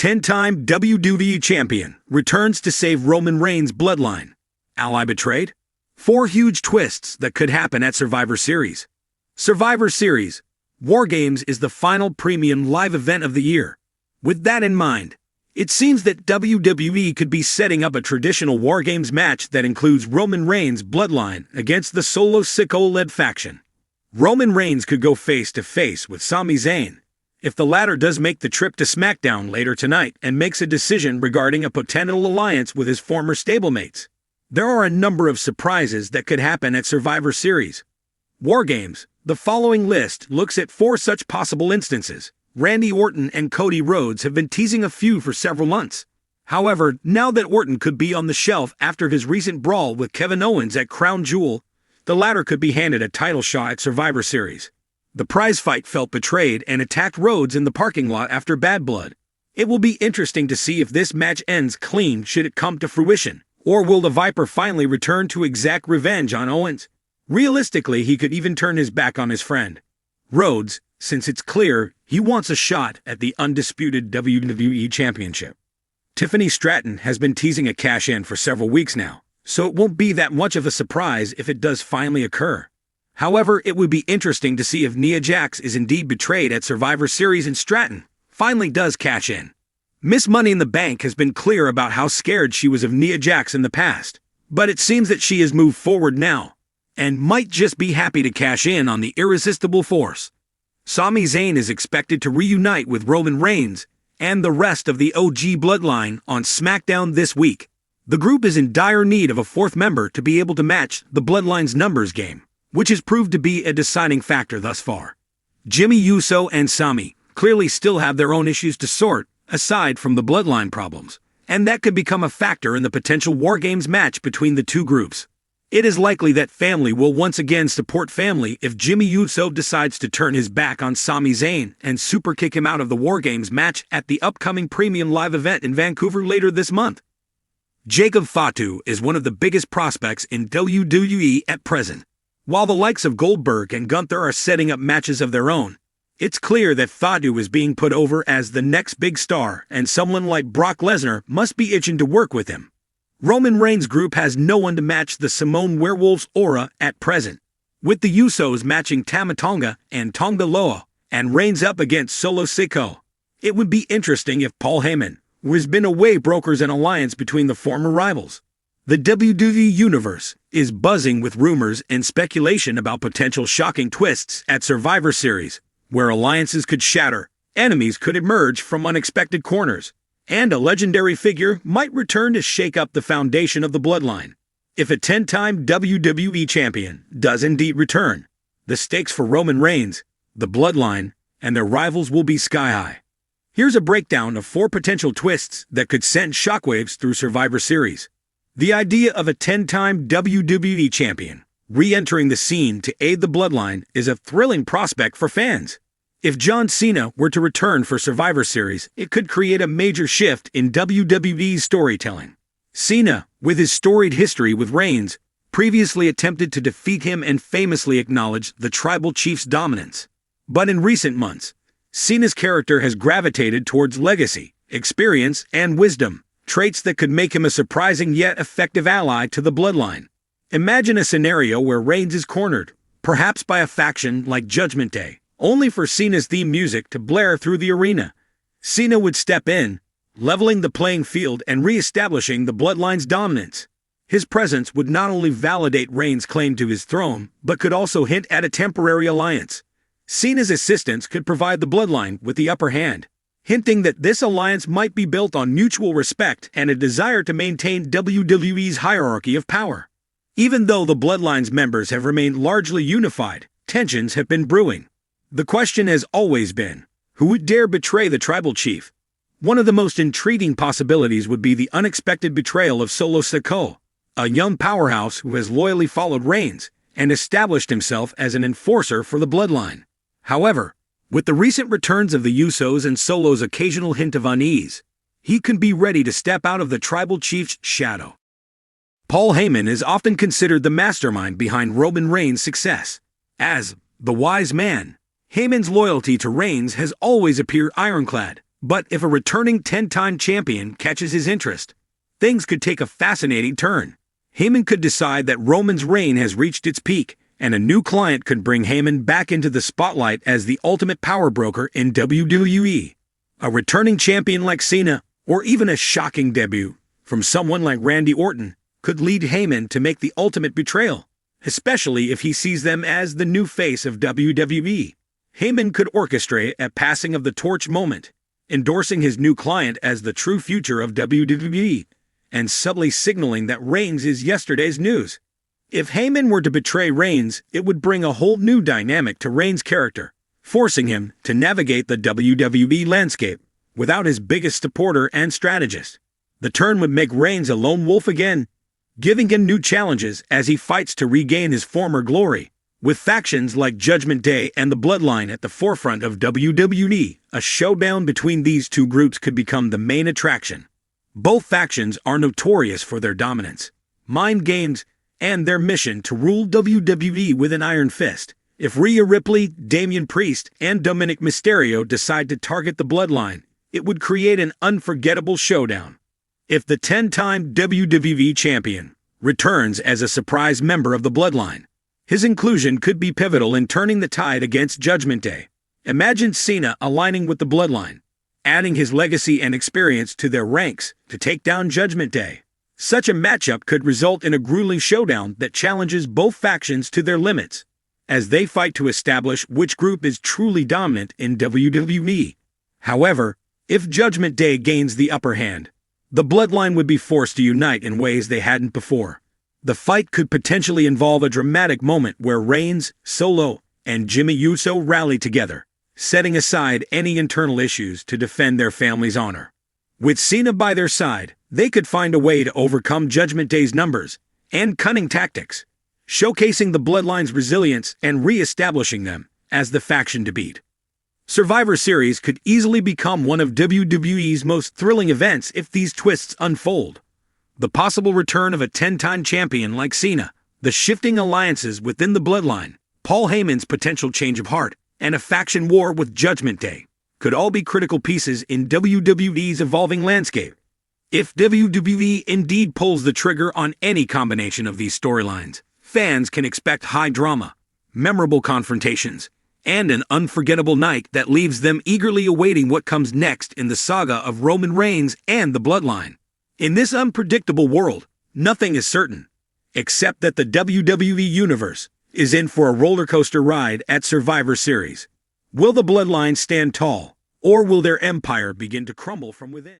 10-time WWE Champion returns to save Roman Reigns' bloodline. Ally betrayed? 4 huge twists that could happen at Survivor Series. Survivor Series War Games is the final premium live event of the year. With that in mind, it seems that WWE could be setting up a traditional War Games match that includes Roman Reigns' bloodline against the Solo Sikoa-led faction. Roman Reigns could go face-to-face with Sami Zayn, if the latter does make the trip to SmackDown later tonight and makes a decision regarding a potential alliance with his former stablemates. There are a number of surprises that could happen at Survivor Series. War Games. The following list looks at 4 such possible instances. Randy Orton and Cody Rhodes have been teasing a feud for several months. However, now that Orton could be on the shelf after his recent brawl with Kevin Owens at Crown Jewel, the latter could be handed a title shot at Survivor Series. The prize fight felt betrayed and attacked Rhodes in the parking lot after Bad Blood. It will be interesting to see if this match ends clean should it come to fruition, or will the Viper finally return to exact revenge on Owens? Realistically, he could even turn his back on his friend Rhodes, since it's clear he wants a shot at the undisputed WWE Championship. Tiffany Stratton has been teasing a cash-in for several weeks now, so it won't be that much of a surprise if it does finally occur. However, it would be interesting to see if Nia Jax is indeed betrayed at Survivor Series and Stratton finally does cash in. Miss Money in the Bank has been clear about how scared she was of Nia Jax in the past, but it seems that she has moved forward now, and might just be happy to cash in on the irresistible force. Sami Zayn is expected to reunite with Roman Reigns and the rest of the OG Bloodline on SmackDown this week. The group is in dire need of a 4th member to be able to match the Bloodline's numbers game, which has proved to be a deciding factor thus far. Jimmy Uso and Sami clearly still have their own issues to sort, aside from the Bloodline problems, and that could become a factor in the potential War Games match between the two groups. It is likely that family will once again support family if Jimmy Uso decides to turn his back on Sami Zayn and super kick him out of the War Games match at the upcoming premium live event in Vancouver later this month. Jacob Fatu is one of the biggest prospects in WWE at present. While the likes of Goldberg and Gunther are setting up matches of their own, it's clear that Fatu is being put over as the next big star, and someone like Brock Lesnar must be itching to work with him. Roman Reigns' group has no one to match the Simone Werewolf's aura at present, with the Usos matching Tama Tonga and Tonga Loa, and Reigns up against Solo Sikoa. It would be interesting if Paul Heyman, who has been away, brokers an alliance between the former rivals. The WWE Universe is buzzing with rumors and speculation about potential shocking twists at Survivor Series, where alliances could shatter, enemies could emerge from unexpected corners, and a legendary figure might return to shake up the foundation of the Bloodline. If a 10-time WWE Champion does indeed return, the stakes for Roman Reigns, the Bloodline, and their rivals will be sky-high. Here's a breakdown of 4 potential twists that could send shockwaves through Survivor Series. The idea of a 10-time WWE Champion re-entering the scene to aid the Bloodline is a thrilling prospect for fans. If John Cena were to return for Survivor Series, it could create a major shift in WWE's storytelling. Cena, with his storied history with Reigns, previously attempted to defeat him and famously acknowledged the Tribal Chief's dominance. But in recent months, Cena's character has gravitated towards legacy, experience, and wisdom, traits that could make him a surprising yet effective ally to the Bloodline. Imagine a scenario where Reigns is cornered, perhaps by a faction like Judgment Day, only for Cena's theme music to blare through the arena. Cena would step in, leveling the playing field and re-establishing the Bloodline's dominance. His presence would not only validate Reigns' claim to his throne, but could also hint at a temporary alliance. Cena's assistance could provide the Bloodline with the upper hand, hinting that this alliance might be built on mutual respect and a desire to maintain WWE's hierarchy of power. Even though the Bloodline's members have remained largely unified, tensions have been brewing. The question has always been, who would dare betray the Tribal Chief? One of the most intriguing possibilities would be the unexpected betrayal of Solo Sikoa, a young powerhouse who has loyally followed Reigns and established himself as an enforcer for the Bloodline. However, with the recent returns of the Usos and Solo's occasional hint of unease, he can be ready to step out of the Tribal Chief's shadow. Paul Heyman is often considered the mastermind behind Roman Reigns' success. As the wise man, Heyman's loyalty to Reigns has always appeared ironclad, But if a returning 10-time champion catches his interest, things could take a fascinating turn. Heyman could decide that Roman's reign has reached its peak, and a new client could bring Heyman back into the spotlight as the ultimate power broker in WWE. A returning champion like Cena, or even a shocking debut from someone like Randy Orton, could lead Heyman to make the ultimate betrayal, especially if he sees them as the new face of WWE. Heyman could orchestrate a passing of the torch moment, endorsing his new client as the true future of WWE, and subtly signaling that Reigns is yesterday's news. If Heyman were to betray Reigns, it would bring a whole new dynamic to Reigns' character, forcing him to navigate the WWE landscape without his biggest supporter and strategist. The turn would make Reigns a lone wolf again, giving him new challenges as he fights to regain his former glory. With factions like Judgment Day and the Bloodline at the forefront of WWE, a showdown between these two groups could become the main attraction. Both factions are notorious for their dominance, mind games, and their mission to rule WWE with an iron fist. If Rhea Ripley, Damian Priest, and Dominic Mysterio decide to target the Bloodline, it would create an unforgettable showdown. If the 10-time WWE champion returns as a surprise member of the Bloodline, his inclusion could be pivotal in turning the tide against Judgment Day. Imagine Cena aligning with the Bloodline, adding his legacy and experience to their ranks to take down Judgment Day. Such a matchup could result in a grueling showdown that challenges both factions to their limits, as they fight to establish which group is truly dominant in WWE. However, if Judgment Day gains the upper hand, the Bloodline would be forced to unite in ways they hadn't before. The fight could potentially involve a dramatic moment where Reigns, Solo, and Jimmy Uso rally together, setting aside any internal issues to defend their family's honor. With Cena by their side, they could find a way to overcome Judgment Day's numbers and cunning tactics, showcasing the Bloodline's resilience and re-establishing them as the faction to beat. Survivor Series could easily become one of WWE's most thrilling events if these twists unfold. The possible return of a 10-time champion like Cena, the shifting alliances within the Bloodline, Paul Heyman's potential change of heart, and a faction war with Judgment Day could all be critical pieces in WWE's evolving landscape. If WWE indeed pulls the trigger on any combination of these storylines, fans can expect high drama, memorable confrontations, and an unforgettable night that leaves them eagerly awaiting what comes next in the saga of Roman Reigns and the Bloodline. In this unpredictable world, nothing is certain, except that the WWE Universe is in for a roller coaster ride at Survivor Series. Will the Bloodline stand tall, or will their empire begin to crumble from within?